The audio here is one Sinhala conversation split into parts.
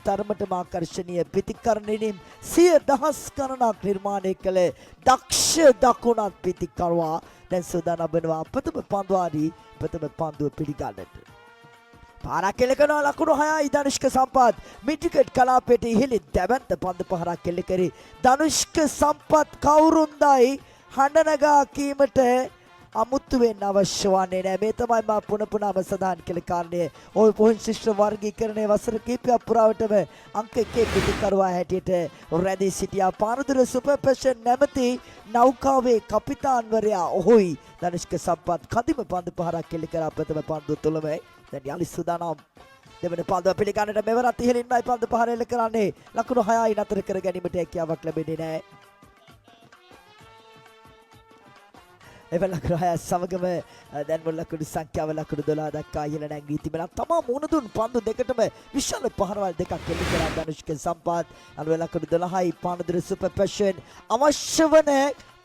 තරමටම ආකර්ශනීය පිතිකරණෙන් සිය දහස් ගණනක් නිර්මාණය කළ දක්ෂ දකුණත් පිතිකරුවා දැන් සූදානම් වෙනවා ප්‍රථම පන්දුවාදී ප්‍රථම පන්දුව පිළිගන්නට. පාරක් කෙල කරන ලකුණු 6යි ධනුෂ්ක සම්පත් මිඩ්රිගඩ් කලාපයට ඉහළින් දැවැන්ත පන්දු පහරක් කෙල කරේ. ධනුෂ්ක සම්පත් කවුරුන්දයි හඬනගා කීමට අමුතු වෙන්න අවශ්‍ය වන්නේ නැහැ. මේ තමයි මා පුනපුනම සඳහන් කළ කාරණය. ඔය පොහොන් ශිෂ්ට වර්ගීකරණයේ වසර කිහිපයක් පුරාවටම අංක 1 පිටිකරුවා හැටියට රැඳී සිටියා. පානදුර සුපර් පැෂන් නැමැති නෞකාවේ කපිතාන්වරයා ඔහුයි ධනුෂ්ක සම්පත් කදිම පන්දු පහරක් කෙල කරා ප්‍රථම පන්දුව තුලම. දැන් යලි සූදානම් දෙවන පන්දුව පිළිගන්නට මෙවරත් ඉහළින්මයි පන්දු පහර එල්ල කරන්නේ. ලකුණු 6යි නතර කර ගැනීමට හැකියාවක් ලැබෙන්නේ නැහැ. එවල ලකුණු 6 සමගම දැන් මුල් ලකුණු සංඛ්‍යාව ලකුණු 12 දක්වා ඉහළ නැගී තිබෙනවා. තමා මුණ දුන් පන්දු දෙකටම විශාල පහරවල් දෙකක් එල්ල කරා ධනුෂ්ක සම්පත්. අනුව ලකුණු 12යි පානදුර සුපර් පැෂන් අවශ්‍ය වන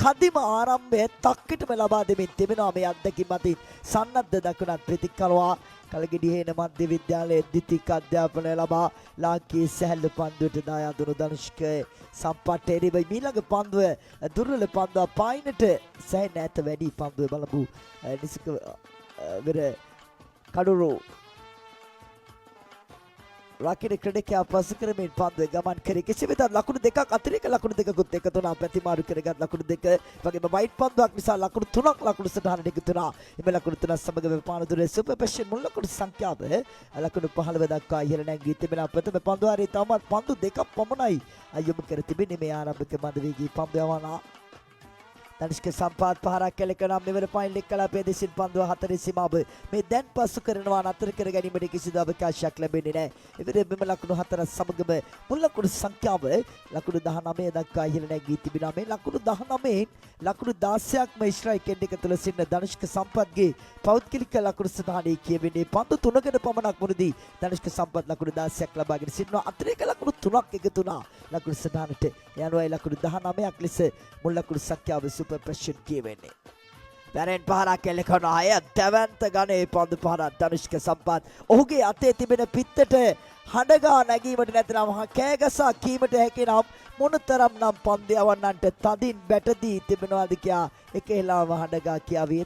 කදිම ආරම්භය තක්කිටම ලබා දෙමින් තිබෙනවා. මේ අත්දැකීම් මතින් සන්නද්ධ දකුණත් ප්‍රතිකරුවා කලගෙඩිය හේන මධ්‍ය විද්‍යාලයේ ද්විතීක අධ්‍යාපනය ලබා ලාංකීය සැහැල්ලු පන්දුවට දායා දුණු ධනුෂ්ක සම්පත් එරිව ඊළඟ පන්දුව දුර්වල පන්දුව පායිනට සෑහෙන ඈත වැඩි පන්දුව බලමු. නිසික වෙර කඩුරු රකින ක්‍රීඩකයා පසු කරමින් පන්දුවේ ගමන් කරේ. කෙසේ වෙතත් ලකුණු දෙකක් අතිරේක ලකුණු දෙකකුත් එකතු වුණා. ප්‍රතිමාරු කරගත් ලකුණු දෙක වගේම වයිට් පන්දුවක් නිසා ලකුණු 3ක් ලකුණු සටහනට එකතු වුණා. එම ලකුණු 3 සමග පානදුරේ සුපර් පැෂන් මුල් ලකුණු සංඛ්‍යාව ලකුණු 15 දක්වා ඉහළ නැගී තිබෙනවා. ප්‍රථම පන්දුවාරයේ තවමත් පන්දු දෙකක් පමණයි යොමු කර තිබෙන්නේ. මේ ආරම්භක මන්දවේගී පන්දු යවනවා. ධනුෂ්ක සම්පත් පහරක් කළ කරන මෙවර පයින් ලික් කලාපයේ දෙසින් පන්දුව 4 සීමාව මේ දැන් පසු කරනවා. නතර කර ගැනීමට කිසිදු අවකාශයක් ලැබෙන්නේ නැහැ. එවිට මෙම ලකුණු 4 සමගම මුල් ලකුණු සංඛ්‍යාව ලකුණු 19 දක්වා ඉහළ නැගී තිබෙනවා. මේ ලකුණු 19න් ලකුණු 16ක්ම ස්ට්‍රයික් එන්ඩ් එක තුල සිටින ධනුෂ්ක සම්පත්ගේ පෞද්ගලික ලකුණු සටහනේ කියවෙන්නේ පන්දු 3කට පමණක් මුලදී ධනුෂ්ක සම්පත් ලකුණු 16ක් ලබාගෙන සිටිනවා. අතිරේක ලකුණු 3ක් එකතු වුණා ලකුණු සටහනට. යනුවයි ලකුණු 19ක් ලෙස මුල් ලකුණු සංඛ්‍යාව සුපර් පැෂන් කියවෙන්නේ. දැනෙන් පහරක් එල්ල කරන අය දැවැන්ත ගණේ පන්දු පහරක් ධනුෂ්ක සම්පත් ඔහුගේ අතේ තිබෙන පිත්තට හඬගා නැගීමට නැතිනම් කෑගසා කීමට හැකි නම් මොනතරම් නම් පන්දු යවන්නන්ට තදින් බැටදී තිබෙනවාද කියා එක එලාව හඬගා කියාවේ.